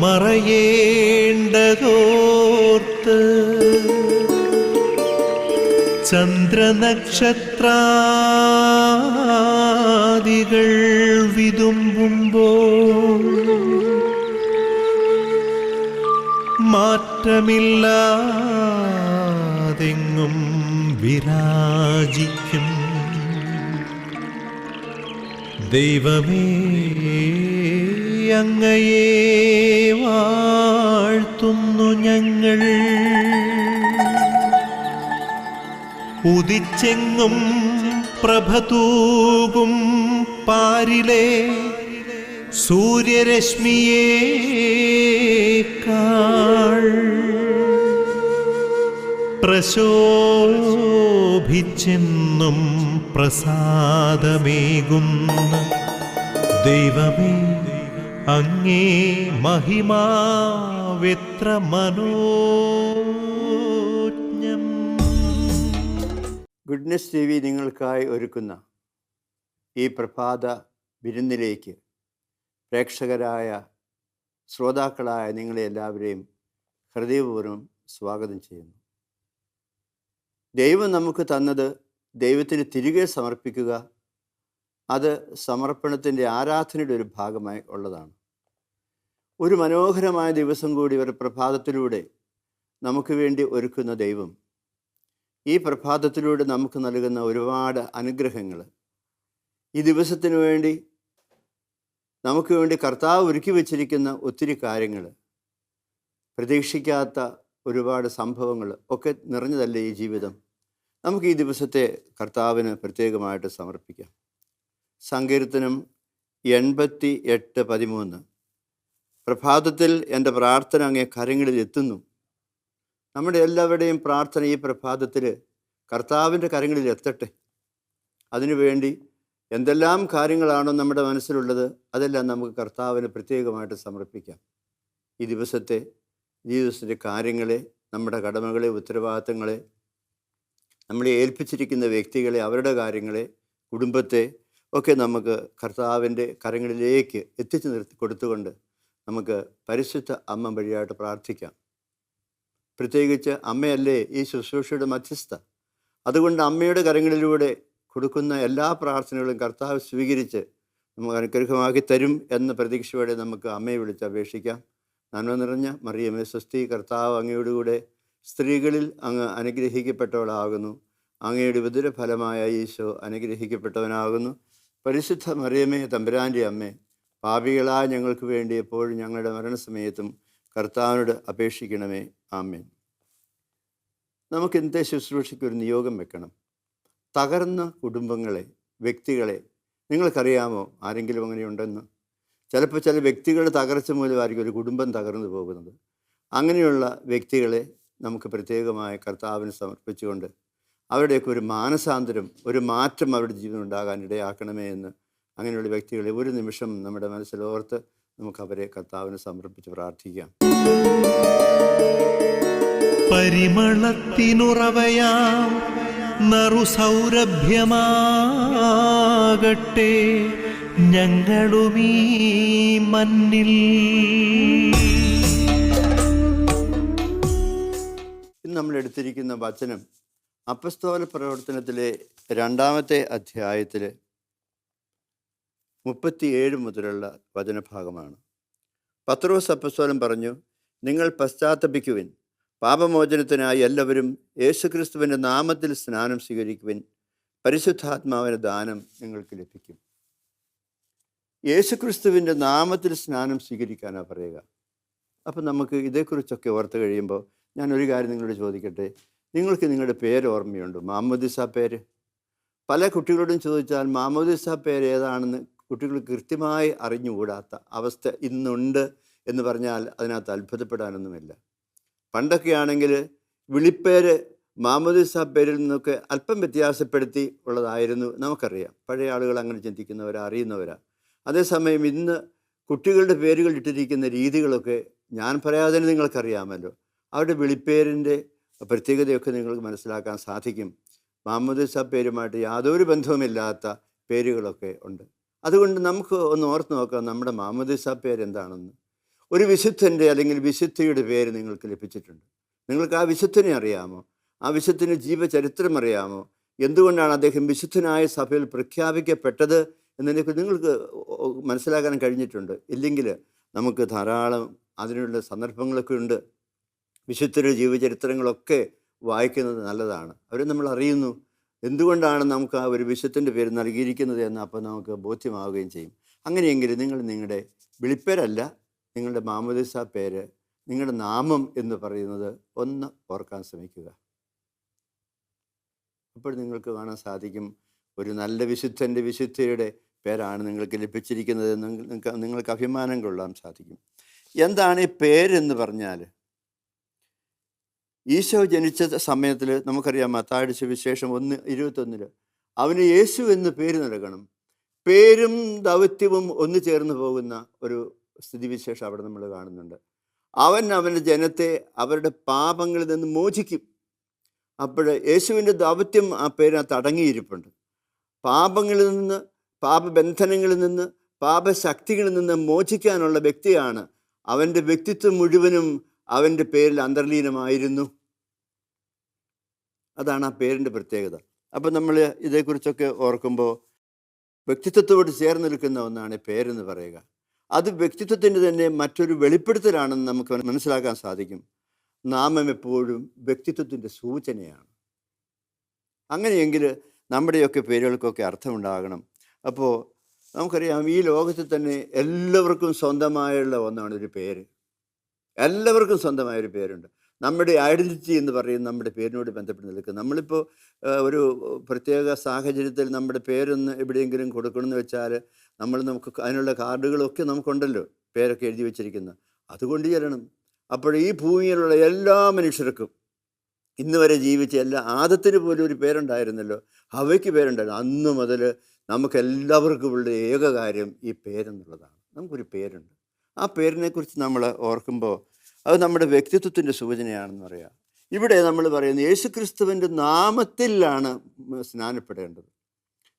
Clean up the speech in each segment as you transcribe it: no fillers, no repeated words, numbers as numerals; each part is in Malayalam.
മറയേണ്ടതോർത്ത് ചന്ദ്രനക്ഷത്രാദികൾ വിതുമ്പുമ്പോൾ മാറ്റമില്ലാതെങ്ങും വിരാജിക്കും ദൈവമേ, അങ്ങയെ വാഴ്ത്തുന്നു ഞങ്ങൾ. ഉദിച്ചെങ്ങും പ്രഭതൂകും പാരിലെ സൂര്യരശ്മിയേക്കാൾ പ്രശോഭിച്ചെന്നും പ്രസാദമേകുന്ന ദൈവമേ, അങ്ങേ മഹിമാവെത്ര മനോജ്ഞം. ഗുഡ്നെസ് ടി വി നിങ്ങൾക്കായി ഒരുക്കുന്ന ഈ പ്രഭാത വിരുന്നിലേക്ക് പ്രേക്ഷകരായ ശ്രോതാക്കളായ നിങ്ങളെ എല്ലാവരെയും ഹൃദയപൂർവ്വം സ്വാഗതം ചെയ്യുന്നു. ദൈവം നമുക്ക് തന്നത് ദൈവത്തിന് തിരികെ സമർപ്പിക്കുക, അത് സമർപ്പണത്തിൻ്റെ ആരാധനയുടെ ഒരു ഭാഗമായി ഉള്ളതാണ്. ഒരു മനോഹരമായ ദിവസം കൂടി ഒരു പ്രഭാതത്തിലൂടെ നമുക്ക് വേണ്ടി ഒരുക്കുന്ന ദൈവം ഈ പ്രഭാതത്തിലൂടെ നമുക്ക് നൽകുന്ന ഒരുപാട് അനുഗ്രഹങ്ങൾ, ഈ ദിവസത്തിനു വേണ്ടി നമുക്ക് വേണ്ടി കർത്താവ് ഒരുക്കി വച്ചിരിക്കുന്ന ഒത്തിരി കാര്യങ്ങൾ, പ്രതീക്ഷിക്കാത്ത ഒരുപാട് സംഭവങ്ങൾ ഒക്കെ നിറഞ്ഞതല്ലേ ഈ ജീവിതം. നമുക്ക് ഈ ദിവസത്തെ കർത്താവിന് പ്രത്യേകമായിട്ട് സമർപ്പിക്കാം. സങ്കീർത്തനം 88:13. പ്രഭാതത്തിൽ എൻ്റെ പ്രാർത്ഥന അങ്ങേ കരങ്ങളിൽ എത്തുന്നു. നമ്മുടെ എല്ലാവരുടെയും പ്രാർത്ഥന ഈ പ്രഭാതത്തിൽ കർത്താവിൻ്റെ കരങ്ങളിൽ എത്തട്ടെ. അതിനുവേണ്ടി എന്തെല്ലാം കാര്യങ്ങളാണോ നമ്മുടെ മനസ്സിലുള്ളത് അതെല്ലാം നമുക്ക് കർത്താവിന് പ്രത്യേകമായിട്ട് സമർപ്പിക്കാം. ഈ ദിവസത്തെ കാര്യങ്ങളെ, നമ്മുടെ കടമകളെ, ഉത്തരവാദിത്തങ്ങളെ, നമ്മളെ ഏൽപ്പിച്ചിരിക്കുന്ന വ്യക്തികളെ, അവരുടെ കാര്യങ്ങളെ, കുടുംബത്തെ ഒക്കെ നമുക്ക് കർത്താവിൻ്റെ കരങ്ങളിലേക്ക് എത്തിച്ചു കൊടുത്തുകൊണ്ട് നമുക്ക് പരിശുദ്ധ അമ്മ വഴിയായിട്ട് പ്രാർത്ഥിക്കാം. പ്രത്യേകിച്ച് അമ്മയല്ലേ ഈ ശുശ്രൂഷയുടെ മധ്യസ്ഥ. അതുകൊണ്ട് അമ്മയുടെ കരങ്ങളിലൂടെ കൊടുക്കുന്ന എല്ലാ പ്രാർത്ഥനകളും കർത്താവ് സ്വീകരിച്ച് നമുക്ക് അനുഗ്രഹമാക്കി തരും എന്ന പ്രതീക്ഷയോടെ നമുക്ക് അമ്മയെ വിളിച്ച് അപേക്ഷിക്കാം. നന്മ നിറഞ്ഞ മറിയമേ സ്വസ്തി, കർത്താവ് അങ്ങയോടുകൂടെ സ്ത്രീകളിൽ അങ്ങ് അനുഗ്രഹിക്കപ്പെട്ടവളാകുന്നു. അങ്ങയുടെ ഉദരഫലമായ ഈശോ അനുഗ്രഹിക്കപ്പെട്ടവനാകുന്നു. പരിശുദ്ധ മറിയമേ തമ്പുരാൻ്റെ അമ്മേ, പാപികളായ ഞങ്ങൾക്ക് വേണ്ടി എപ്പോഴും ഞങ്ങളുടെ മരണസമയത്തും കർത്താവിനോട് അപേക്ഷിക്കണമേ. ആമേൻ. നമുക്ക് ഇന്നത്തെ ശുശ്രൂഷയ്ക്ക് ഒരു നിയോഗം വെക്കണം. തകർന്ന കുടുംബങ്ങളെ, വ്യക്തികളെ, നിങ്ങൾക്കറിയാമോ ആരെങ്കിലും അങ്ങനെയുണ്ടെന്ന്? ചിലപ്പോൾ ചില വ്യക്തികളുടെ തകർച്ച മൂലമായിരിക്കും ഒരു കുടുംബം തകർന്നു പോകുന്നത്. അങ്ങനെയുള്ള വ്യക്തികളെ നമുക്ക് പ്രത്യേകമായ കർത്താവിന് സമർപ്പിച്ചുകൊണ്ട് അവരുടെയൊക്കെ ഒരു മാനസാന്തരം, ഒരു മാറ്റം അവരുടെ ജീവിതം ഉണ്ടാകാൻ ഇടയാക്കണമേ എന്ന് അങ്ങനെയുള്ള വ്യക്തികളെ ഒരു നിമിഷം നമ്മുടെ മനസ്സിലോർത്ത് നമുക്ക് അവരെ കർത്താവിന് സമർപ്പിച്ച് പ്രാർത്ഥിക്കാം. പരിമളത്തിനുറവയാം നറുസൗരഭ്യമാകട്ടെ ഞങ്ങളുമീ മണ്ണിൽ. ഇന്ന് നമ്മൾ എടുത്തിരിക്കുന്ന വചനം അപ്പസ്തോല പ്രവർത്തനത്തിലെ 2-ാമത്തെ അധ്യായത്തിൽ 37 മുതലുള്ള വചനഭാഗമാണ്. പത്രോസ് അപ്പസ്തോലൻ പറഞ്ഞു, നിങ്ങൾ പശ്ചാത്തപിക്കുവിൻ, പാപമോചനത്തിനായി എല്ലാവരും യേശുക്രിസ്തുവിൻ്റെ നാമത്തിൽ സ്നാനം സ്വീകരിക്കുവിൻ, പരിശുദ്ധാത്മാവിൻ്റെ ദാനം നിങ്ങൾക്ക് ലഭിക്കും. യേശുക്രിസ്തുവിൻ്റെ നാമത്തിൽ സ്നാനം സ്വീകരിക്കാനാണ് പറയുക. അപ്പം നമുക്ക് ഇതേക്കുറിച്ചൊക്കെ ഓർത്ത് കഴിയുമ്പോൾ ഞാനൊരു കാര്യം നിങ്ങളോട് ചോദിക്കട്ടെ. നിങ്ങൾക്ക് നിങ്ങളുടെ പേര് ഓർമ്മയുണ്ടോ? മാമോദിസ പേര്. പല കുട്ടികളോടും ചോദിച്ചാൽ മാമോദിസ പേര് ഏതാണെന്ന് കുട്ടികൾ കൃത്യമായി അറിഞ്ഞുകൂടാത്ത അവസ്ഥ ഇന്നുണ്ട് എന്ന് പറഞ്ഞാൽ അതിനകത്ത് അത്ഭുതപ്പെടാനൊന്നുമില്ല. പണ്ടൊക്കെ ആണെങ്കിൽ വിളിപ്പേര് മാമോദിസ പേരിൽ നിന്നൊക്കെ അല്പം വ്യത്യാസപ്പെടുത്തി ഉള്ളതായിരുന്നു നമുക്കറിയാം. പഴയ ആളുകൾ അങ്ങനെ ചിന്തിക്കുന്നവരാ, അറിയുന്നവരാ. അതേസമയം ഇന്ന് കുട്ടികളുടെ പേരുകൾ ഇട്ടിരിക്കുന്ന രീതികളൊക്കെ ഞാൻ പറയാതെ നിങ്ങൾക്കറിയാമല്ലോ. അവരുടെ വിളിപ്പേരിൻ്റെ പ്രത്യേകതയൊക്കെ നിങ്ങൾക്ക് മനസ്സിലാക്കാൻ സാധിക്കും. മാമോദിസ പേരുമായിട്ട് യാതൊരു ബന്ധവുമില്ലാത്ത പേരുകളൊക്കെ ഉണ്ട്. അതുകൊണ്ട് നമുക്ക് ഒന്ന് ഓർത്ത് നോക്കാം നമ്മുടെ മാമോദിസ പേര് എന്താണെന്ന്. ഒരു വിശുദ്ധൻ്റെ അല്ലെങ്കിൽ വിശുദ്ധിയുടെ പേര് നിങ്ങൾക്ക് ലഭിച്ചിട്ടുണ്ട്. നിങ്ങൾക്ക് ആ വിശുദ്ധനെ അറിയാമോ? ആ വിശുദ്ധന് ജീവചരിത്രം അറിയാമോ? എന്തുകൊണ്ടാണ് അദ്ദേഹം വിശുദ്ധനായ സഭയിൽ പ്രഖ്യാപിക്കപ്പെട്ടത് എന്നതിനെക്കുറിച്ച് നിങ്ങൾക്ക് മനസ്സിലാക്കാൻ കഴിഞ്ഞിട്ടുണ്ട്. ഇല്ലെങ്കിൽ നമുക്ക് ധാരാളം അതിനുള്ള സന്ദർഭങ്ങളൊക്കെ ഉണ്ട്. വിശുദ്ധരുടെ ജീവചരിത്രങ്ങളൊക്കെ വായിക്കുന്നത് നല്ലതാണ്. അവരെ നമ്മൾ അറിയുന്നു, എന്തുകൊണ്ടാണ് നമുക്ക് ആ ഒരു വിശുദ്ധൻ്റെ പേര് നൽകിയിരിക്കുന്നത് എന്ന് അപ്പോൾ നമുക്ക് ബോധ്യമാവുകയും ചെയ്യും. അങ്ങനെയെങ്കിൽ നിങ്ങൾ നിങ്ങളുടെ വിളിപ്പേരല്ല, നിങ്ങളുടെ മാമോദീസ പേര്, നിങ്ങളുടെ നാമം എന്ന് പറയുന്നത് ഒന്ന് ഓർക്കാൻ ശ്രമിക്കുക. അപ്പോൾ നിങ്ങൾക്ക് കാണാൻ സാധിക്കും ഒരു നല്ല വിശുദ്ധൻ്റെ വിശുദ്ധയുടെ പേരാണ് നിങ്ങൾക്ക് ലഭിച്ചിരിക്കുന്നത്. നിങ്ങൾക്ക് അഭിമാനം കൊള്ളാൻ സാധിക്കും. എന്താണ് ഈ പേരെന്ന് പറഞ്ഞാൽ, ഈശോ ജനിച്ച സമയത്തിൽ നമുക്കറിയാം, മത്തായിയുടെ സുവിശേഷം 1:21 അവന് യേശു എന്ന് പേര് നൽകണം. പേരും ദൗത്യവും ഒന്നു ചേർന്ന് പോകുന്ന ഒരു സ്ഥിതിവിശേഷം അവിടെ നമ്മൾ കാണുന്നുണ്ട്. അവൻ അവൻ്റെ ജനത്തെ അവരുടെ പാപങ്ങളിൽ നിന്ന് മോചിക്കും. അപ്പോൾ യേശുവിൻ്റെ ദൗത്യം ആ പേരിനകത്ത് അടങ്ങിയിരിപ്പുണ്ട്. പാപങ്ങളിൽ നിന്ന്, പാപബന്ധനങ്ങളിൽ നിന്ന്, പാപശക്തികളിൽ നിന്ന് മോചിക്കാനുള്ള വ്യക്തിയാണ്. അവൻ്റെ വ്യക്തിത്വം മുഴുവനും അവൻ്റെ പേരിൽ അന്തർലീനമായിരുന്നു. അതാണ് ആ പേരിൻ്റെ പ്രത്യേകത. അപ്പം നമ്മൾ ഇതേക്കുറിച്ചൊക്കെ ഓർക്കുമ്പോൾ വ്യക്തിത്വത്തോട് ചേർന്ന് നിൽക്കുന്ന ഒന്നാണ് പേരെന്ന് പറയുക. അത് വ്യക്തിത്വത്തിൻ്റെ തന്നെ മറ്റൊരു വെളിപ്പെടുത്തലാണെന്ന് നമുക്ക് മനസ്സിലാക്കാൻ സാധിക്കും. നാമം എപ്പോഴും വ്യക്തിത്വത്തിൻ്റെ സൂചനയാണ്. അങ്ങനെയെങ്കിൽ നമ്മുടെയൊക്കെ പേരുകൾക്കൊക്കെ അർത്ഥമുണ്ടാകണം. അപ്പോൾ നമുക്കറിയാം, ഈ ലോകത്തിൽ തന്നെ എല്ലാവർക്കും സ്വന്തമായുള്ള ഒന്നാണ് ഒരു പേര്. എല്ലാവർക്കും സ്വന്തമായൊരു പേരുണ്ട്. നമ്മുടെ ഐഡൻറ്റിറ്റി എന്ന് പറയുന്നത് നമ്മുടെ പേരിനോട് ബന്ധപ്പെട്ട് നിൽക്കുക. നമ്മളിപ്പോൾ ഒരു പ്രത്യേക സാഹചര്യത്തിൽ നമ്മുടെ പേരൊന്ന് എവിടെയെങ്കിലും കൊടുക്കണമെന്ന് വെച്ചാൽ നമുക്ക് അതിനുള്ള കാർഡുകളൊക്കെ നമുക്കുണ്ടല്ലോ, പേരൊക്കെ എഴുതി വെച്ചിരിക്കുന്ന. അതുകൊണ്ട് ചെല്ലണം. അപ്പോൾ ഈ ഭൂമിയിലുള്ള എല്ലാ മനുഷ്യർക്കും ഇന്ന് വരെ ജീവിച്ച ആദത്തിന് പോലും ഒരു പേരുണ്ടായിരുന്നല്ലോ, ഹവ്വയ്ക്ക് പേരുണ്ടായിരുന്നു. അന്ന് മുതൽ നമുക്കെല്ലാവർക്കുമുള്ള ഏക കാര്യം ഈ പേരെന്നുള്ളതാണ്. നമുക്കൊരു പേരുണ്ട്. ആ പേരിനെക്കുറിച്ച് നമ്മൾ ഓർക്കുമ്പോൾ അത് നമ്മുടെ വ്യക്തിത്വത്തിൻ്റെ സൂചനയാണെന്ന് പറയാം. ഇവിടെ നമ്മൾ പറയുന്നത് യേശുക്രിസ്തുവിൻ്റെ നാമത്തിലാണ് സ്നാനപ്പെടേണ്ടത്.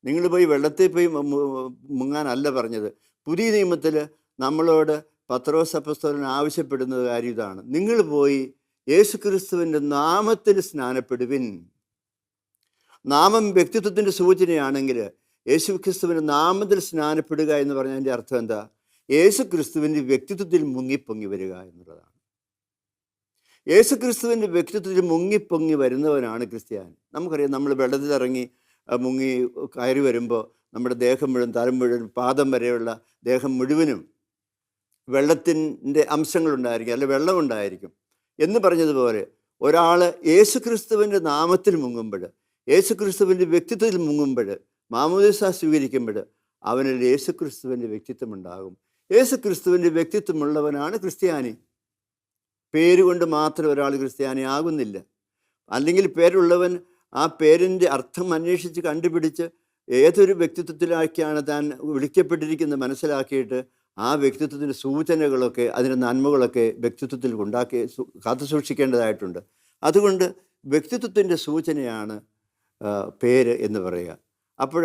നിങ്ങൾ പോയി വെള്ളത്തിൽ പോയി മുങ്ങാനല്ല പറഞ്ഞത്. പുതിയ നിയമത്തിൽ നമ്മളോട് പത്രോസ് അപ്പോസ്തലൻ ആവശ്യപ്പെടുന്ന കാര്യം ഇതാണ്: നിങ്ങൾ പോയി യേശുക്രിസ്തുവിൻ്റെ നാമത്തിൽ സ്നാനപ്പെടുവിൻ. നാമം വ്യക്തിത്വത്തിൻ്റെ സൂചനയാണെങ്കിൽ യേശുക്രിസ്തുവിൻ്റെ നാമത്തിൽ സ്നാനപ്പെടുക എന്ന് പറഞ്ഞതിൻ്റെ അർത്ഥം എന്താ? യേശുക്രിസ്തുവിൻ്റെ വ്യക്തിത്വത്തിൽ മുങ്ങിപ്പൊങ്ങി വരിക എന്നുള്ളതാണ്. യേശുക്രിസ്തുവിൻ്റെ വ്യക്തിത്വത്തിൽ മുങ്ങിപ്പൊങ്ങി വരുന്നവനാണ് ക്രിസ്ത്യാനി. നമുക്കറിയാം, നമ്മൾ വെള്ളത്തിലിറങ്ങി മുങ്ങി കയറി വരുമ്പോൾ നമ്മുടെ ദേഹം മുഴുവൻ, തലം മുഴുവൻ, പാദം വരെയുള്ള ദേഹം മുഴുവനും വെള്ളത്തിൻ്റെ അംശങ്ങളുണ്ടായിരിക്കും, അല്ലെ വെള്ളമുണ്ടായിരിക്കും. എന്ന് പറഞ്ഞതുപോലെ ഒരാൾ യേശുക്രിസ്തുവിൻ്റെ നാമത്തിൽ മുങ്ങുമ്പോൾ, യേശുക്രിസ്തുവിൻ്റെ വ്യക്തിത്വത്തിൽ മുങ്ങുമ്പോൾ, മാമോദീസ സ്വീകരിക്കുമ്പോൾ അവനിൽ യേശുക്രിസ്തുവിൻ്റെ വ്യക്തിത്വം ഉണ്ടാകും. യേശുക്രിസ്തുവിൻ്റെ വ്യക്തിത്വമുള്ളവനാണ് ക്രിസ്ത്യാനി. പേരുകൊണ്ട് മാത്രം ഒരാൾ ക്രിസ്ത്യാനി ആകുന്നില്ല. അല്ലെങ്കിൽ പേരുള്ളവൻ ആ പേരിൻ്റെ അർത്ഥം അന്വേഷിച്ച് കണ്ടുപിടിച്ച് ഏതൊരു വ്യക്തിത്വത്തിലേക്കാണ് താൻ വിളിക്കപ്പെട്ടിരിക്കുന്നത് മനസ്സിലാക്കിയിട്ട് ആ വ്യക്തിത്വത്തിൻ്റെ സൂചനകളൊക്കെ, അതിൻ്റെ നന്മകളൊക്കെ വ്യക്തിത്വത്തിൽ ഉണ്ടാക്കി കാത്തു സൂക്ഷിക്കേണ്ടതായിട്ടുണ്ട്. അതുകൊണ്ട് വ്യക്തിത്വത്തിൻ്റെ സൂചനയാണ് പേര് എന്ന് പറയുക. അപ്പോൾ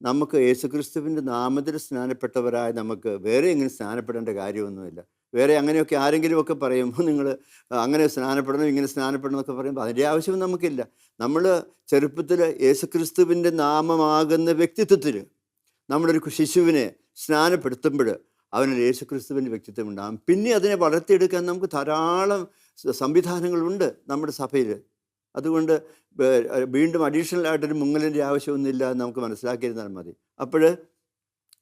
നമുക്ക് യേശുക്രിസ്തുവിൻ്റെ നാമത്തിൽ സ്നാനപ്പെട്ടവരായി നമുക്ക് വേറെ എങ്ങനെ സ്നാനപ്പെടേണ്ട കാര്യമൊന്നുമില്ല. വേറെ അങ്ങനെയൊക്കെ ആരെങ്കിലുമൊക്കെ പറയും, നിങ്ങൾ അങ്ങനെ സ്നാനപ്പെടണം, ഇങ്ങനെ സ്നാനപ്പെടണം എന്നൊക്കെ പറയുമ്പോൾ അതിൻ്റെ ആവശ്യം നമുക്കില്ല. നമ്മൾ ചെറുപ്പത്തിൽ യേശുക്രിസ്തുവിൻ്റെ നാമമാകുന്ന വ്യക്തിത്വത്തിൽ നമ്മളൊരു ശിശുവിനെ സ്നാനപ്പെടുത്തുമ്പോൾ അവനിൽ യേശുക്രിസ്തുവിൻ്റെ വ്യക്തിത്വം ഉണ്ടാകും. പിന്നെ അതിനെ വളർത്തിയെടുക്കാൻ നമുക്ക് ധാരാളം സംവിധാനങ്ങളുണ്ട് നമ്മുടെ സഭയിൽ. അതുകൊണ്ട് വീണ്ടും അഡീഷണലായിട്ടൊരു മുങ്ങലിൻ്റെ ആവശ്യമൊന്നുമില്ല എന്ന് നമുക്ക് മനസ്സിലാക്കിയിരുന്നാൽ മതി. അപ്പോൾ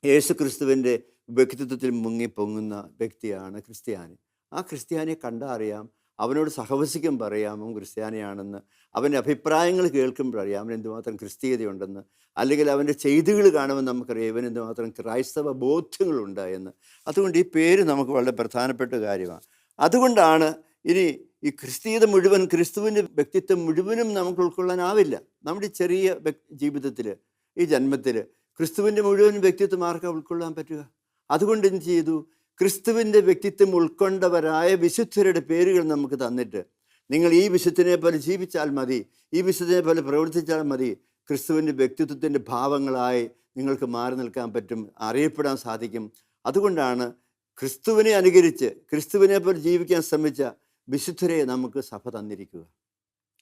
യേശുക്രിസ്തുവിൻ്റെ വ്യക്തിത്വത്തിൽ മുങ്ങിപ്പൊങ്ങുന്ന വ്യക്തിയാണ് ക്രിസ്ത്യാനി. ആ ക്രിസ്ത്യാനിയെ കണ്ടാൽ അറിയാം, അവനോട് സഹവസിക്കുമ്പോൾ അറിയാം അവൻ ക്രിസ്ത്യാനിയാണെന്ന്. അവൻ്റെ അഭിപ്രായങ്ങൾ കേൾക്കുമ്പോൾ അറിയാം അവൻ എന്തുമാത്രം ക്രിസ്തീയതയുണ്ടെന്ന്. അല്ലെങ്കിൽ അവൻ്റെ ചെയ്തികൾ കാണുമ്പോൾ നമുക്കറിയാം ഇവൻ എന്തുമാത്രം ക്രൈസ്തവ ബോധ്യങ്ങളുണ്ട് എന്ന്. അതുകൊണ്ട് ഈ പേര് നമുക്ക് വളരെ പ്രധാനപ്പെട്ട കാര്യമാണ്. അതുകൊണ്ടാണ് ഇനി ഈ ക്രിസ്തീയത മുഴുവൻ, ക്രിസ്തുവിൻ്റെ വ്യക്തിത്വം മുഴുവനും നമുക്ക് ഉൾക്കൊള്ളാനാവില്ല. നമ്മുടെ ചെറിയ ജീവിതത്തിൽ, ഈ ജന്മത്തിൽ ക്രിസ്തുവിൻ്റെ മുഴുവൻ വ്യക്തിത്വം ആർക്കാ ഉൾക്കൊള്ളാൻ പറ്റുക? അതുകൊണ്ട് എന്ത് ചെയ്തു? ക്രിസ്തുവിൻ്റെ വ്യക്തിത്വം ഉൾക്കൊണ്ടവരായ വിശുദ്ധരുടെ പേരുകൾ നമുക്ക് തന്നിട്ട്, നിങ്ങൾ ഈ വിശുദ്ധനെ പോലെ ജീവിച്ചാൽ മതി, ഈ വിശുദ്ധനെ പോലെ പ്രവർത്തിച്ചാൽ മതി, ക്രിസ്തുവിൻ്റെ വ്യക്തിത്വത്തിൻ്റെ ഭാവങ്ങളായി നിങ്ങൾക്ക് മാറി നിൽക്കാൻ പറ്റും, അറിയപ്പെടാൻ സാധിക്കും. അതുകൊണ്ടാണ് ക്രിസ്തുവിനെ അനുകരിച്ച് ക്രിസ്തുവിനെ പോലെ ജീവിക്കാൻ ശ്രമിച്ച വിശുദ്ധരെ നമുക്ക് സഭ തന്നിരിക്കുക.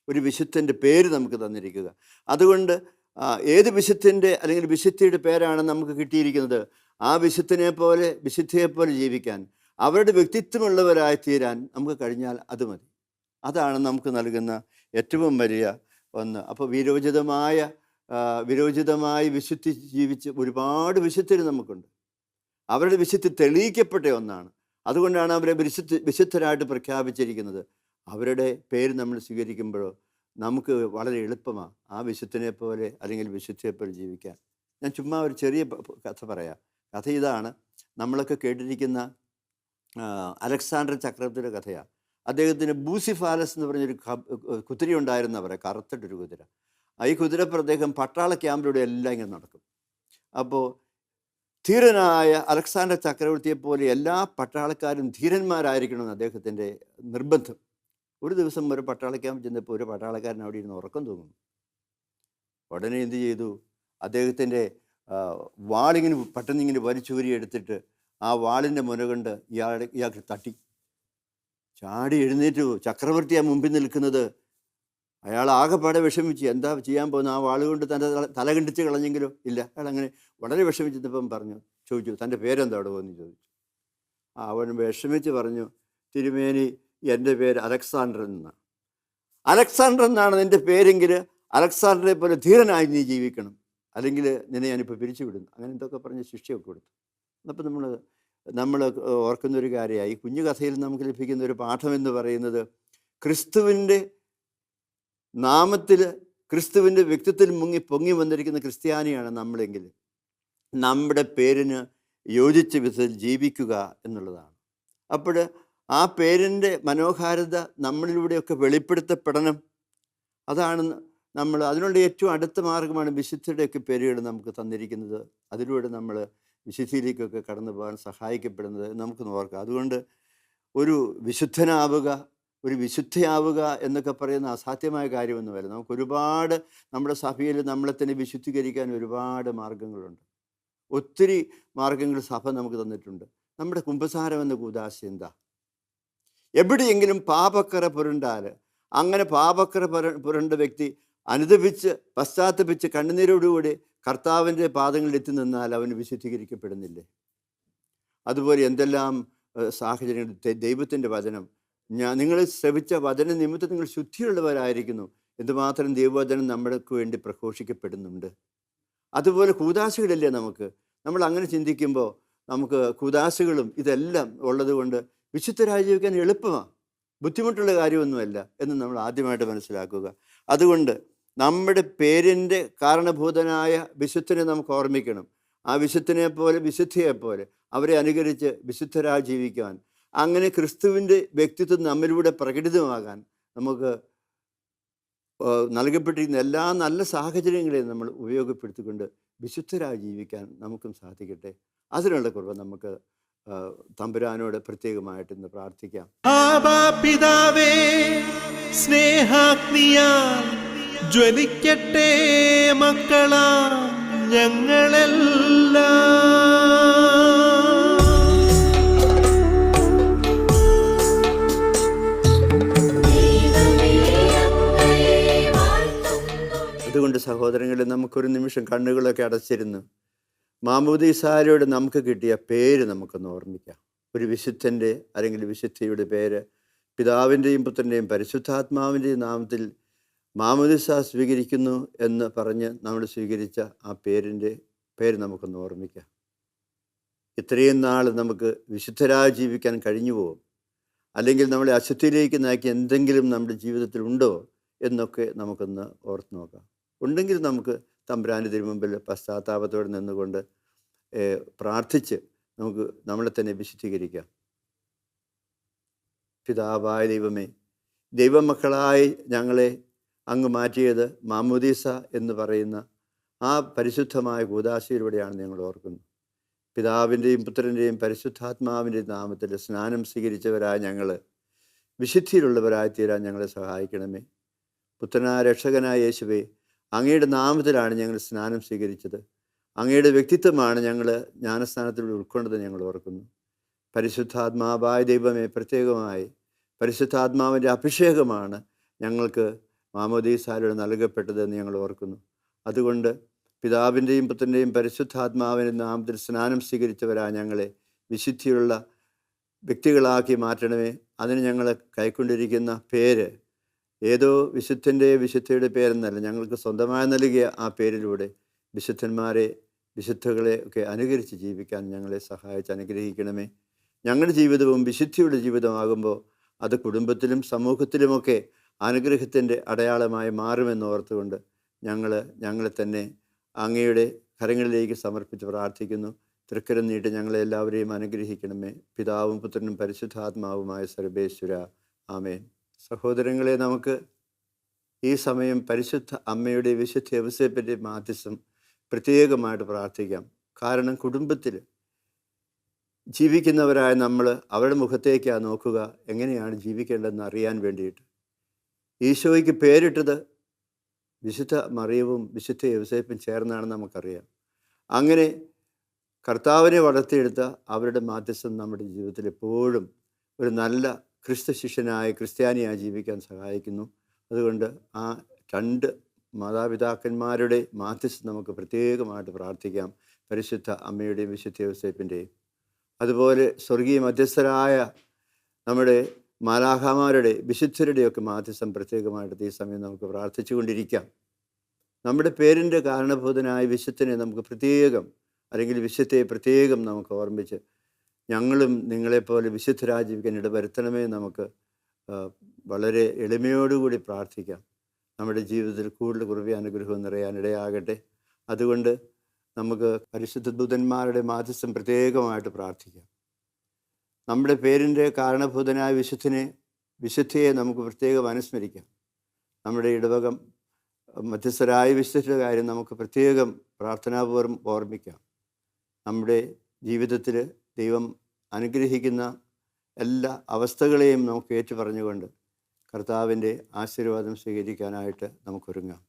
ഒരു വിശുദ്ധൻ്റെ പേര് നമുക്ക് തന്നിരിക്കുക. അതുകൊണ്ട് ഏത് വിശുദ്ധൻ്റെ അല്ലെങ്കിൽ വിശുദ്ധിയുടെ പേരാണ് നമുക്ക് കിട്ടിയിരിക്കുന്നത്, ആ വിശുദ്ധനെ പോലെ വിശുദ്ധിയെപ്പോലെ ജീവിക്കാൻ, അവരുടെ വ്യക്തിത്വമുള്ളവരായി തീരാൻ നമുക്ക് കഴിഞ്ഞാൽ അത് മതി. അതാണ് നമുക്ക് നൽകുന്ന ഏറ്റവും വലിയ ഒന്ന്. അപ്പോൾ വിരോചിതമായി വിശുദ്ധി ജീവിച്ച് ഒരുപാട് വിശുദ്ധർ നമുക്കുണ്ട്. അവരുടെ വിശുദ്ധി തെളിയിക്കപ്പെട്ട ഒന്നാണ്. അതുകൊണ്ടാണ് അവരെ വിശുദ്ധരായിട്ട് പ്രഖ്യാപിച്ചിരിക്കുന്നത്. അവരുടെ പേര് നമ്മൾ സ്വീകരിക്കുമ്പോഴോ നമുക്ക് വളരെ എളുപ്പമാണ് ആ വിശുദ്ധനെ പോലെ അല്ലെങ്കിൽ വിശുദ്ധിയെപ്പോലെ ജീവിക്കാൻ. ഞാൻ ചുമ്മാ ഒരു ചെറിയ കഥ പറയാം. കഥ ഇതാണ്. നമ്മളൊക്കെ കേട്ടിരിക്കുന്ന അലക്സാണ്ടർ ചക്രവർത്തിയുടെ കഥയാണ്. അദ്ദേഹത്തിന് ബൂസിഫാലസ് എന്ന് പറഞ്ഞൊരു കുതിര ഉണ്ടായിരുന്നവരെ, കറുത്തിട്ടൊരു കുതിര. ഈ കുതിരപ്പുറ അദ്ദേഹം പട്ടാള ക്യാമ്പിലൂടെ എല്ലാം ഇങ്ങനെ നടക്കും. അപ്പോൾ ധീരനായ അലക്സാണ്ടർ ചക്രവർത്തിയെ പോലെ എല്ലാ പട്ടാളക്കാരും ധീരന്മാരായിരിക്കണമെന്ന് അദ്ദേഹത്തിൻ്റെ നിർബന്ധം. ഒരു ദിവസം ഒരു പട്ടാള ക്യാമ്പ് ചെന്നപ്പോൾ ഒരു പട്ടാളക്കാരൻ അവിടെ ഇരുന്ന് ഉറക്കം തോന്നുന്നു. ഉടനെ എന്ത് ചെയ്തു, അദ്ദേഹത്തിൻ്റെ വാളിങ്ങനെ പെട്ടെന്നിങ്ങനെ വലിച്ചൂരി എടുത്തിട്ട് ആ വാളിൻ്റെ മുന കൊണ്ട് ഇയാൾക്ക് തട്ടി. ചാടി എഴുന്നേറ്റു. ചക്രവർത്തി ആ മുമ്പിൽ നിൽക്കുന്നത്. അയാൾ ആകെപ്പാടെ വിഷമിച്ച് എന്താ ചെയ്യാൻ പോകുന്നത്, ആ വാളുകൊണ്ട് തൻ്റെ തല കണ്ടിച്ച് കളഞ്ഞെങ്കിലോ. ഇല്ല, അയാൾ അങ്ങനെ വളരെ വിഷമിച്ചപ്പം ചോദിച്ചു തൻ്റെ പേരെന്താ അവിടെ പോകുന്നു ചോദിച്ചു. അവൻ വിഷമിച്ച് പറഞ്ഞു, തിരുമേനി എൻ്റെ പേര് അലക്സാണ്ടർ എന്നാണ്. അലക്സാണ്ടർ എന്നാണ് നിൻ്റെ പേരെങ്കിൽ അലക്സാണ്ടറെ പോലെ ധീരനായി നീ ജീവിക്കണം, അല്ലെങ്കിൽ നിന്നെ ഞാനിപ്പോൾ പിരിച്ചു വിടുന്നു. അങ്ങനെ എന്തൊക്കെ പറഞ്ഞ് ശിക്ഷയൊക്കെ കൊടുത്തു. അപ്പം നമ്മൾ ഓർക്കുന്നൊരു കാര്യമായി. ഈ കുഞ്ഞു കഥയിൽ നമുക്ക് ലഭിക്കുന്ന ഒരു പാഠം എന്ന് പറയുന്നത്, ക്രിസ്തുവിൻ്റെ നാമത്തിൽ ക്രിസ്തുവിൻ്റെ വ്യക്തിത്വത്തിൽ പൊങ്ങി വന്നിരിക്കുന്ന ക്രിസ്ത്യാനിയാണ് നമ്മളെങ്കിൽ നമ്മുടെ പേരിന് യോജിച്ച വിധത്തിൽ ജീവിക്കുക എന്നുള്ളതാണ്. അപ്പോൾ ആ പേരിൻ്റെ മനോഹാരിത നമ്മളിലൂടെയൊക്കെ വെളിപ്പെടുത്തപ്പെടണം. അതാണ് അതിനുള്ള ഏറ്റവും അടുത്ത മാർഗമാണ് വിശുദ്ധരുടെയൊക്കെ പേരുകൾ നമുക്ക് തന്നിരിക്കുന്നത്. അതിലൂടെ നമ്മൾ വിശുദ്ധിയിലേക്കൊക്കെ കടന്നു പോകാൻ സഹായിക്കപ്പെടുന്നത് നമുക്ക് നോക്കാം. അതുകൊണ്ട് ഒരു വിശുദ്ധനാവുക, ഒരു വിശുദ്ധയാവുക എന്നൊക്കെ പറയുന്ന അസാധ്യമായ കാര്യമൊന്നുമല്ല. നമുക്ക് ഒരുപാട് നമ്മുടെ സഭയിൽ നമ്മളെ തന്നെ വിശുദ്ധീകരിക്കാൻ ഒരുപാട് മാർഗങ്ങളുണ്ട്. ഒത്തിരി മാർഗങ്ങൾ സഭ നമുക്ക് തന്നിട്ടുണ്ട്. നമ്മുടെ കുമ്പസാരം എന്ന കൂദാശ എന്താ? എവിടെയെങ്കിലും പാപക്കറ പുരണ്ടാൽ, അങ്ങനെ പാപക്കറ പുരണ്ട വ്യക്തി അനുദപിച്ച് പശ്ചാത്തപിച്ച് കണ്ണുനീരോടുകൂടി കർത്താവിൻ്റെ പാദങ്ങളിൽ എത്തി നിന്നാൽ അവന് വിശുദ്ധീകരിക്കപ്പെടുന്നില്ലേ? അതുപോലെ എന്തെല്ലാം സാഹചര്യങ്ങൾ ദൈവത്തിൻ്റെ വചനം, നിങ്ങൾ ശ്രവിച്ച വചന നിമിത്തം നിങ്ങൾ ശുദ്ധിയുള്ളവരായിരിക്കുന്നു. എന്തുമാത്രം ദൈവവചനം നമ്മൾക്ക് വേണ്ടി പ്രഘോഷിക്കപ്പെടുന്നുണ്ട്. അതുപോലെ കൂദാശകളല്ലേ നമ്മൾ അങ്ങനെ ചിന്തിക്കുമ്പോൾ നമുക്ക് കൂദാശകളും ഇതെല്ലാം ഉള്ളത് കൊണ്ട് വിശുദ്ധരായി ജീവിക്കാൻ എളുപ്പമാണ്, ബുദ്ധിമുട്ടുള്ള കാര്യമൊന്നുമല്ല എന്ന് നമ്മൾ ആദ്യമായിട്ട് മനസ്സിലാക്കുക. അതുകൊണ്ട് നമ്മുടെ പേരിൻ്റെ കാരണഭൂതനായ വിശുദ്ധനെ നമുക്ക് ഓർമ്മിക്കണം. ആ വിശുദ്ധനെ പോലെ വിശുദ്ധിയെപ്പോലെ അവരെ അനുകരിച്ച് വിശുദ്ധരായി ജീവിക്കാൻ, അങ്ങനെ ക്രിസ്തുവിൻ്റെ വ്യക്തിത്വം നമ്മിലൂടെ പ്രകടിതമാകാൻ നമുക്ക് നൽകപ്പെട്ടിരിക്കുന്ന എല്ലാ നല്ല സാഹചര്യങ്ങളെയും നമ്മൾ ഉപയോഗപ്പെടുത്തിക്കൊണ്ട് വിശുദ്ധരായി ജീവിക്കാൻ നമുക്കും സാധിക്കട്ടെ. അതിനുള്ള കൃപ നമുക്ക് തമ്പുരാനോട് പ്രത്യേകമായിട്ട് ഇന്ന് പ്രാർത്ഥിക്കാം. പിതാവേ, സ്നേഹാഗ്നിയാൽ ജ്വലിക്കട്ടെ മക്കളാ ഞങ്ങളെല്ലാം. അതുകൊണ്ട് സഹോദരങ്ങളെ, നമുക്കൊരു നിമിഷം കണ്ണുകളൊക്കെ അടച്ചിരുന്നു മാമോദീസായോട് നമുക്ക് കിട്ടിയ പേര് നമുക്കൊന്ന് ഓർമ്മിക്കാം. ഒരു വിശുദ്ധൻ്റെ അല്ലെങ്കിൽ വിശുദ്ധിയുടെ പേര്, പിതാവിൻ്റെയും പുത്രൻ്റെയും പരിശുദ്ധാത്മാവിൻ്റെയും നാമത്തിൽ മാമോദീസ സ്വീകരിക്കുന്നു എന്ന് പറഞ്ഞ് നമ്മൾ സ്വീകരിച്ച ആ പേര് നമുക്കൊന്ന് ഓർമ്മിക്കാം. ഇത്രയും നാൾ നമുക്ക് വിശുദ്ധരായി ജീവിക്കാൻ കഴിഞ്ഞു പോകും, അല്ലെങ്കിൽ നമ്മളെ അശുദ്ധിയിലേക്ക് നയിക്കാൻ എന്തെങ്കിലും നമ്മുടെ ജീവിതത്തിൽ ഉണ്ടോ എന്നൊക്കെ നമുക്കൊന്ന് ഓർത്ത് നോക്കാം. ഉണ്ടെങ്കിൽ നമുക്ക് തമ്പുരാൻ്റെ തിരുമുമ്പിൽ പശ്ചാത്താപത്തോടെ നിന്നുകൊണ്ട് പ്രാർത്ഥിച്ച് നമുക്ക് നമ്മളെ തന്നെ വിശുദ്ധീകരിക്കാം. പിതാവായ ദൈവമേ, ദൈവമക്കളായി ഞങ്ങളെ അങ്ങ് മാറ്റിയത് മാമോദീസ എന്ന് പറയുന്ന ആ പരിശുദ്ധമായ കൂദാശയിലൂടെയാണ് ഞങ്ങൾ ഓർക്കുന്നത്. പിതാവിൻ്റെയും പുത്രൻ്റെയും പരിശുദ്ധാത്മാവിൻ്റെയും നാമത്തിൽ സ്നാനം സ്വീകരിച്ചവരായ ഞങ്ങൾ വിശുദ്ധിയിലുള്ളവരായി തീരാൻ ഞങ്ങളെ സഹായിക്കണമേ. പുത്രനായ രക്ഷകനായ യേശുവേ, അങ്ങയുടെ നാമത്തിലാണ് ഞങ്ങൾ സ്നാനം സ്വീകരിച്ചത്. അങ്ങയുടെ വ്യക്തിത്വമാണ് ഞങ്ങൾ ജ്ഞാനസ്നാനത്തിലൂടെ ഉൾക്കൊണ്ടത് ഞങ്ങൾ ഓർക്കുന്നു. പരിശുദ്ധാത്മാവായ ദൈവമേ, പ്രത്യേകമായി പരിശുദ്ധാത്മാവിൻ്റെ അഭിഷേകമാണ് ഞങ്ങൾക്ക് മാമോദീസായിലൂടെ നൽകപ്പെട്ടതെന്ന് ഞങ്ങൾ ഓർക്കുന്നു. അതുകൊണ്ട് പിതാവിൻ്റെയും പുത്രൻ്റെയും പരിശുദ്ധാത്മാവിൻ്റെ നാമത്തിൽ സ്നാനം സ്വീകരിച്ചവരാ ഞങ്ങളെ വിശുദ്ധിയുള്ള വ്യക്തികളാക്കി മാറ്റണമേ. അതിന് ഞങ്ങൾ കൈക്കൊണ്ടിരിക്കുന്ന പേര് ഏതോ വിശുദ്ധയുടെ പേരെന്നല്ല, ഞങ്ങൾക്ക് സ്വന്തമായി നൽകിയ ആ പേരിലൂടെ വിശുദ്ധന്മാരെ വിശുദ്ധകളെ ഒക്കെ അനുകരിച്ച് ജീവിക്കാൻ ഞങ്ങളെ സഹായിച്ച് അനുഗ്രഹിക്കണമേ. ഞങ്ങളുടെ ജീവിതവും വിശുദ്ധിയുടെ ജീവിതമാകുമ്പോൾ അത് കുടുംബത്തിലും സമൂഹത്തിലുമൊക്കെ അനുഗ്രഹത്തിൻ്റെ അടയാളമായി മാറുമെന്ന് ഓർത്തുകൊണ്ട് ഞങ്ങളെ തന്നെ അങ്ങയുടെ കരങ്ങളിലേക്ക് സമർപ്പിച്ച് പ്രാർത്ഥിക്കുന്നു. തൃക്കരം നീട്ടി ഞങ്ങളെ എല്ലാവരെയും അനുഗ്രഹിക്കണമേ. പിതാവും പുത്രനും പരിശുദ്ധാത്മാവുമായ സർവേശ്വര, ആമേൻ. സഹോദരങ്ങളെ, നമുക്ക് ഈ സമയം പരിശുദ്ധ അമ്മയുടെ വിശുദ്ധ യൗസേപ്പിൻ്റെ മാധ്യസ്ഥം പ്രത്യേകമായിട്ട് പ്രാർത്ഥിക്കാം. കാരണം കുടുംബത്തിൽ ജീവിക്കുന്നവരായ നമ്മൾ അവരുടെ മുഖത്തേക്കാണ് നോക്കുക, എങ്ങനെയാണ് ജീവിക്കേണ്ടതെന്ന് അറിയാൻ വേണ്ടിയിട്ട്. ഈശോയ്ക്ക് പേരിട്ടത് വിശുദ്ധ മറിയവും വിശുദ്ധ യൗസേപ്പും ചേർന്നാണെന്ന് നമുക്കറിയാം. അങ്ങനെ കർത്താവിനെ വളർത്തിയെടുത്ത അവരുടെ മാധ്യസ്ഥം നമ്മുടെ ജീവിതത്തിൽ എപ്പോഴും ഒരു നല്ല ക്രിസ്തു ശിഷ്യനായ ക്രിസ്ത്യാനിയായി ജീവിക്കാൻ സഹായിക്കുന്നു. അതുകൊണ്ട് ആ രണ്ട് മാതാപിതാക്കന്മാരുടെ മാധ്യസ്ഥം നമുക്ക് പ്രത്യേകമായിട്ട് പ്രാർത്ഥിക്കാം, പരിശുദ്ധ അമ്മയുടെയും വിശുദ്ധ യൗസേപ്പിൻ്റെയും. അതുപോലെ സ്വർഗീയ മധ്യസ്ഥരായ നമ്മുടെ മാലാഖമാരുടെ വിശുദ്ധരുടെയൊക്കെ മാധ്യസ്ഥം പ്രത്യേകമായിട്ട് ഈ സമയം നമുക്ക് പ്രാർത്ഥിച്ചു കൊണ്ടിരിക്കാം. നമ്മുടെ പേരിൻ്റെ കാരണഭൂതനായ വിശുദ്ധനെ നമുക്ക് പ്രത്യേകം, അല്ലെങ്കിൽ വിശുദ്ധയെ പ്രത്യേകം നമുക്ക് ഓർമ്മിച്ച് ഞങ്ങളും നിങ്ങളെപ്പോലെ വിശുദ്ധരായി ജീവിക്കാൻ ഇടവരുത്തണമേ നമുക്ക് വളരെ എളിമയോടുകൂടി പ്രാർത്ഥിക്കാം. നമ്മുടെ ജീവിതത്തിൽ കൂടുതൽ കൃപയും അനുഗ്രഹവും നിറയാനിടയാകട്ടെ. അതുകൊണ്ട് നമുക്ക് പരിശുദ്ധ ദൂതന്മാരുടെ മാധ്യസ്ഥം പ്രത്യേകമായിട്ട് പ്രാർത്ഥിക്കാം. നമ്മുടെ പേരിൻ്റെ കാരണഭൂതനായ വിശുദ്ധയെ നമുക്ക് പ്രത്യേകം അനുസ്മരിക്കാം. നമ്മുടെ ഇടവകം മധ്യസ്ഥരായ വിശുദ്ധരുടെ കാര്യം നമുക്ക് പ്രത്യേകം പ്രാർത്ഥനാപൂർവ്വം ഓർമ്മിക്കാം. നമ്മുടെ ജീവിതത്തിൽ ദൈവം അനുഗ്രഹിക്കുന്ന എല്ലാ അവസ്ഥകളെയും നമുക്ക് ഏറ്റുപറഞ്ഞുകൊണ്ട് കർത്താവിൻ്റെ ആശീർവാദം സ്വീകരിക്കാനായിട്ട് നമുക്കൊരുങ്ങാം.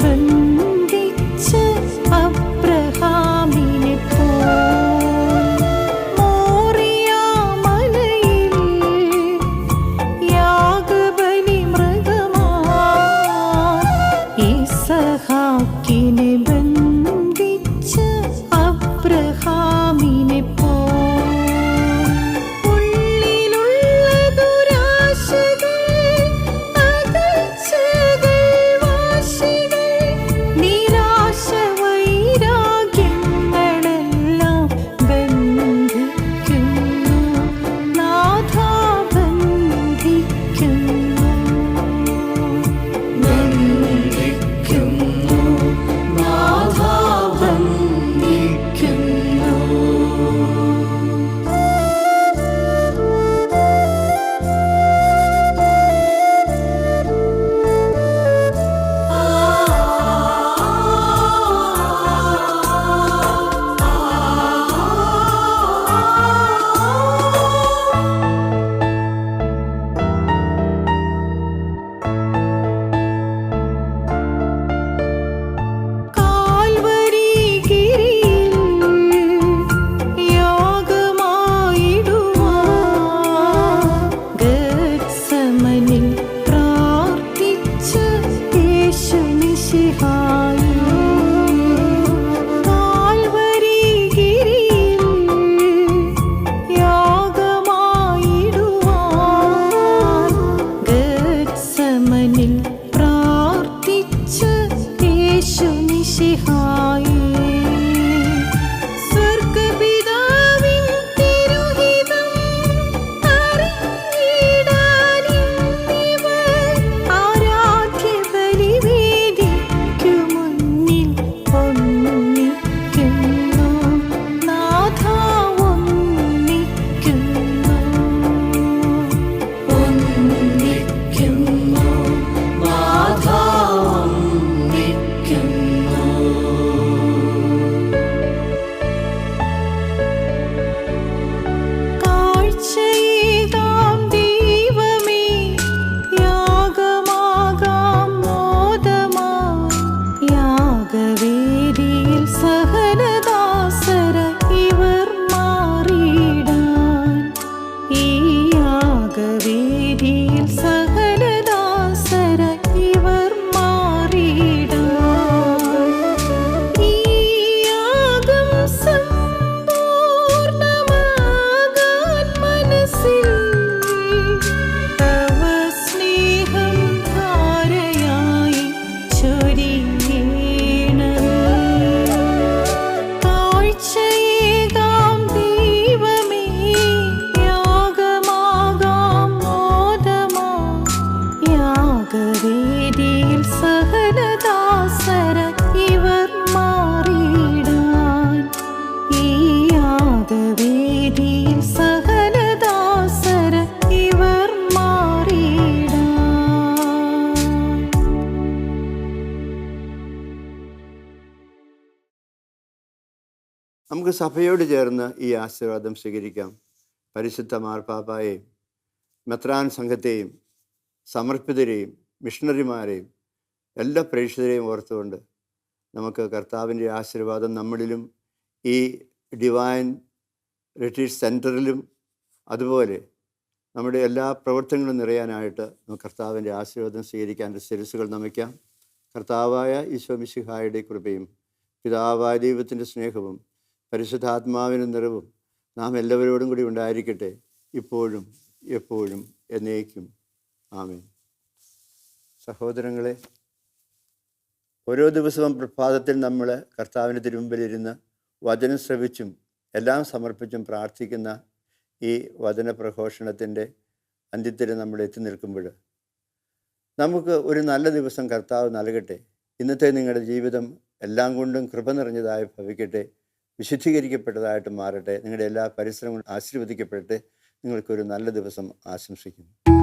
ബന്ധിച്ച് അബ്രഹാമിനെ മോറിയാ മലയിൽ യാഗബലി മൃഗമായി ഇസഹാക്കിനെ ബന്ധിച്ച് അബ്രഹാമിനെ നമുക്ക് സഭയോട് ചേർന്ന് ഈ ആശീർവാദം സ്വീകരിക്കാം. പരിശുദ്ധ മാർപ്പാപ്പായെയും മെത്രാൻ സംഘത്തെയും സമർപ്പിതരെയും മിഷണറിമാരെയും എല്ലാ പ്രേക്ഷിതരെയും ഓർത്തുകൊണ്ട് നമുക്ക് കർത്താവിൻ്റെ ആശീർവാദം നമ്മളിലും ഈ ഡിവൈൻ റിട്രീറ്റ് സെൻറ്ററിലും അതുപോലെ നമ്മുടെ എല്ലാ പ്രവർത്തനങ്ങളും നിറയാനായിട്ട് നമുക്ക് കർത്താവിൻ്റെ ആശീർവാദം സ്വീകരിക്കാൻ ശിരസ്സുകൾ നമിക്കാം. കർത്താവായ ഈശോ മിശിഹായുടെ കൃപയും പിതാവായ ദൈവത്തിൻ്റെ സ്നേഹവും പരിശുദ്ധാത്മാവിൻ്റെ നിറവും നാം എല്ലാവരോടും കൂടി ഉണ്ടായിരിക്കട്ടെ, ഇപ്പോഴും എപ്പോഴും എന്നേക്കും. ആമേൻ. സഹോദരങ്ങളെ, ഓരോ ദിവസവും പ്രഭാതത്തിൽ നമ്മൾ കർത്താവിൻ്റെ തിരുമുമ്പിലിരുന്ന് വചനം ശ്രവിച്ചും എല്ലാം സമർപ്പിച്ചും പ്രാർത്ഥിക്കുന്ന ഈ വചന പ്രഘോഷണത്തിൻ്റെ അന്ത്യത്തിൽ നമ്മൾ എത്തി നിൽക്കുമ്പോൾ നമുക്ക് ഒരു നല്ല ദിവസം കർത്താവ് നൽകട്ടെ. ഇന്നത്തെ നിങ്ങളുടെ ജീവിതം എല്ലാം കൊണ്ടും കൃപ നിറഞ്ഞതായി ഭവിക്കട്ടെ, വിശുദ്ധീകരിക്കപ്പെട്ടതായിട്ട് മാറട്ടെ. നിങ്ങളുടെ എല്ലാ പരിശ്രമങ്ങളും ആശീർവദിക്കപ്പെടട്ടെ. നിങ്ങൾക്കൊരു നല്ല ദിവസം ആശംസിക്കുന്നു.